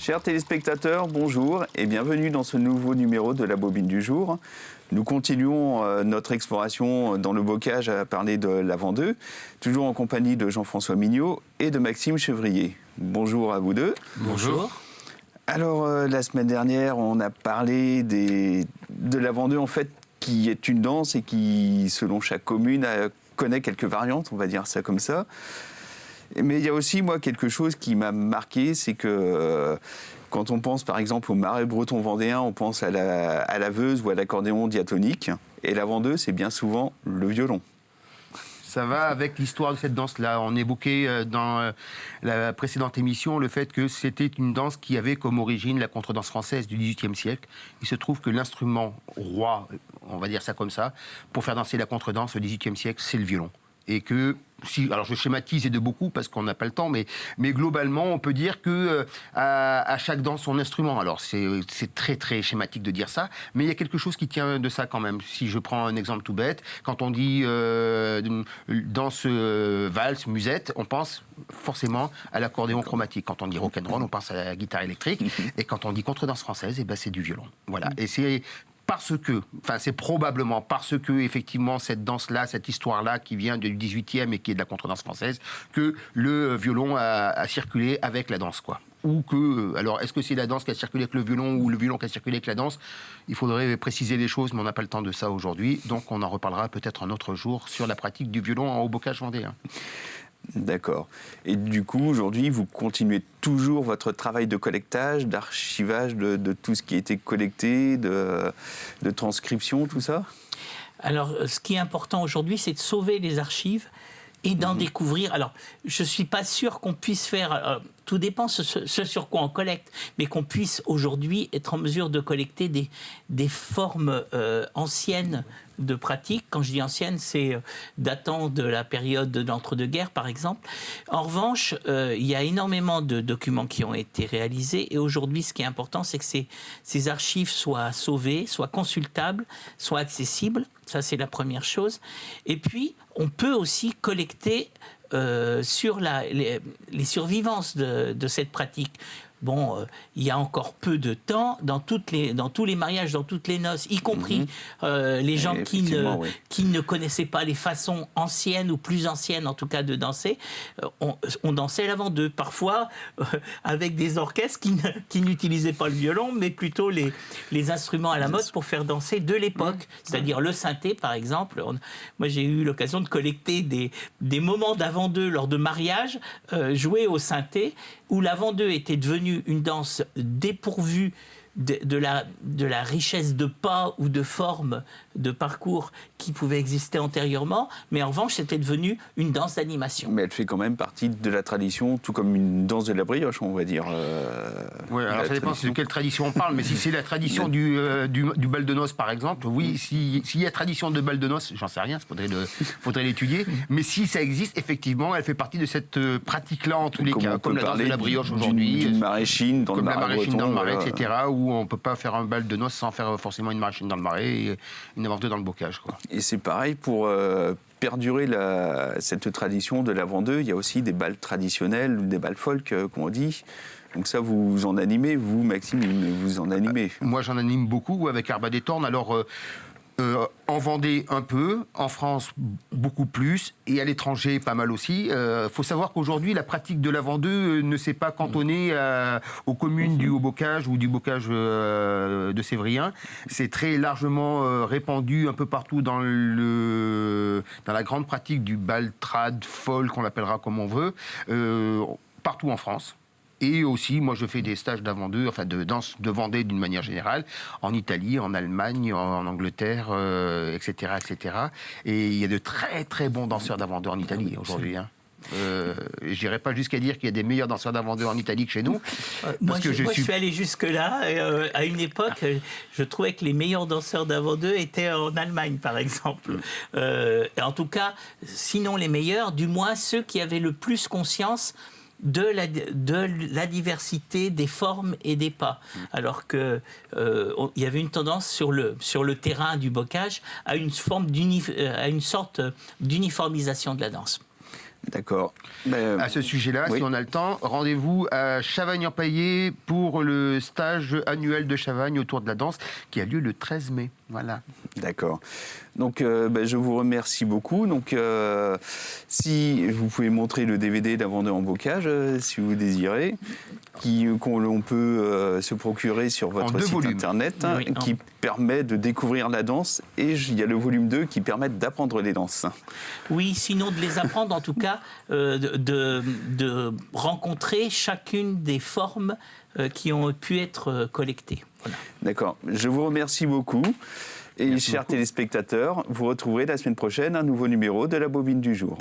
Chers téléspectateurs, bonjour et bienvenue dans ce nouveau numéro de la Bobine du jour. Nous continuons notre exploration dans le bocage à parler de la Vendée, toujours en compagnie de Jean-François Mignot et de Maxime Chevrier. Bonjour à vous deux. Bonjour. Alors, la semaine dernière, on a parlé de la Vendée, en fait, qui est une danse et qui, selon chaque commune, connaît quelques variantes, on va dire ça comme ça. Mais il y a aussi, moi, quelque chose qui m'a marqué, c'est que quand on pense, par exemple, au marais breton vendéen, on pense à la veuse ou à l'accordéon diatonique. Et la vendeuse, c'est bien souvent le violon. Ça va avec l'histoire de cette danse-là. On évoquait dans la précédente émission le fait que c'était une danse qui avait comme origine la contredanse française du XVIIIe siècle. Il se trouve que l'instrument roi, on va dire ça comme ça, pour faire danser la contredanse au XVIIIe siècle, c'est le violon. Et que, alors je schématise et de beaucoup parce qu'on n'a pas le temps, mais globalement, on peut dire que à chaque danse, son instrument. Alors c'est très très schématique de dire ça, mais il y a quelque chose qui tient de ça quand même. Si je prends un exemple tout bête, quand on dit danse valse, musette, on pense forcément à l'accordéon chromatique. Quand on dit rock'n'roll, on pense à la guitare électrique. Et quand on dit contredanse française, c'est du violon. Voilà. Et c'est probablement parce que, effectivement, cette danse-là, cette histoire-là, qui vient du 18e et qui est de la contredanse française, que le violon a circulé avec la danse, quoi. Ou que, alors, est-ce que c'est la danse qui a circulé avec le violon ou le violon qui a circulé avec la danse? Il faudrait préciser les choses, mais on n'a pas le temps de ça aujourd'hui. Donc, on en reparlera peut-être un autre jour sur la pratique du violon en haut-bocage vendéen. D'accord. Et du coup, aujourd'hui, vous continuez toujours votre travail de collectage, d'archivage de tout ce qui a été collecté, de transcription, tout ça? Alors, ce qui est important aujourd'hui, c'est de sauver les archives et d'en découvrir. Alors, je ne suis pas sûr qu'on puisse faire... tout dépend ce sur quoi on collecte, mais qu'on puisse aujourd'hui être en mesure de collecter des formes anciennes de pratique. Quand je dis ancienne, c'est datant de la période d'entre-deux-guerres, par exemple. En revanche, il y a énormément de documents qui ont été réalisés. Et aujourd'hui, ce qui est important, c'est que ces archives soient sauvées, soient consultables, soient accessibles. Ça, c'est la première chose. Et puis, on peut aussi collecter sur les survivances de cette pratique. Bon, il y a encore peu de temps, dans tous les mariages, dans toutes les noces, y compris les gens qui ne connaissaient pas les façons anciennes ou plus anciennes, en tout cas, de danser, on dansait la vendeuse. Parfois, avec des orchestres qui n'utilisaient pas le violon, mais plutôt les instruments à la mode pour faire danser de l'époque. C'est-à-dire le synthé, par exemple. Moi, j'ai eu l'occasion de collecter des moments d'avant-deux lors de mariages joués au synthé, où l'avant-deux était devenu une danse dépourvue de la richesse de pas ou de forme de parcours qui pouvait exister antérieurement, mais en revanche, c'était devenu une danse d'animation. Mais elle fait quand même partie de la tradition, tout comme une danse de la brioche, on va dire. Oui, alors ça dépend de quelle tradition on parle, mais si c'est la tradition du bal de noces, par exemple, oui, s'il y a tradition de bal de noces, j'en sais rien, faudrait l'étudier, mais si ça existe, effectivement, elle fait partie de cette pratique-là, en tous les cas, comme la danse de la brioche aujourd'hui. D'une maraîchine dans le marais breton. Comme la maraîchine dans le marais, etc., où on ne peut pas faire un bal de noces sans faire forcément une maraîchine dans le marais et une vendeuse dans le bocage, quoi. Et c'est pareil pour perdurer cette tradition de la vendeuse. Il y a aussi des bals traditionnels, des bals folk, comme on dit. Donc ça, vous en animez, vous, Maxime, vous en animez. Moi, j'en anime beaucoup avec Arba des Tornes. Alors, en Vendée, un peu. En France, beaucoup plus. Et à l'étranger, pas mal aussi. Faut savoir qu'aujourd'hui, la pratique de la vendeuse ne s'est pas cantonnée aux communes du Haut-Bocage ou du Bocage de Sévrien. C'est très largement répandu un peu partout dans la grande pratique du bal trad, folk, on l'appellera comme on veut, partout en France. Et aussi, moi, je fais des stages d'avant-deux, enfin de danse de Vendée d'une manière générale, en Italie, en Allemagne, en Angleterre, etc., etc. Et il y a de très, très bons danseurs d'avant-deux en Italie aujourd'hui, hein. Je n'irai pas jusqu'à dire qu'il y a des meilleurs danseurs d'avant-deux en Italie que chez nous. Moi, je suis allé jusque-là. À une époque, je trouvais que les meilleurs danseurs d'avant-deux étaient en Allemagne, par exemple. En tout cas, sinon les meilleurs, du moins ceux qui avaient le plus conscience de la diversité des formes et des pas. Alors qu'il y avait une tendance sur le terrain du bocage à une sorte d'uniformisation de la danse. D'accord. À ce sujet-là, oui. si on a le temps, rendez-vous à Chavagne-en-Paillé pour le stage annuel de Chavagne autour de la danse qui a lieu le 13 mai. Voilà. D'accord. Donc, je vous remercie beaucoup. Donc, si vous pouvez montrer le DVD d'un vendeur en bocage, si vous désirez, qu'on peut se procurer sur votre site internet, oui, qui permet de découvrir la danse. Et il y a le volume 2 qui permet d'apprendre les danses. Oui, sinon de les apprendre, en tout cas, de rencontrer chacune des formes qui ont pu être collectées. Voilà. D'accord. Je vous remercie beaucoup. Et chers téléspectateurs, vous retrouverez la semaine prochaine un nouveau numéro de la Bobine du jour.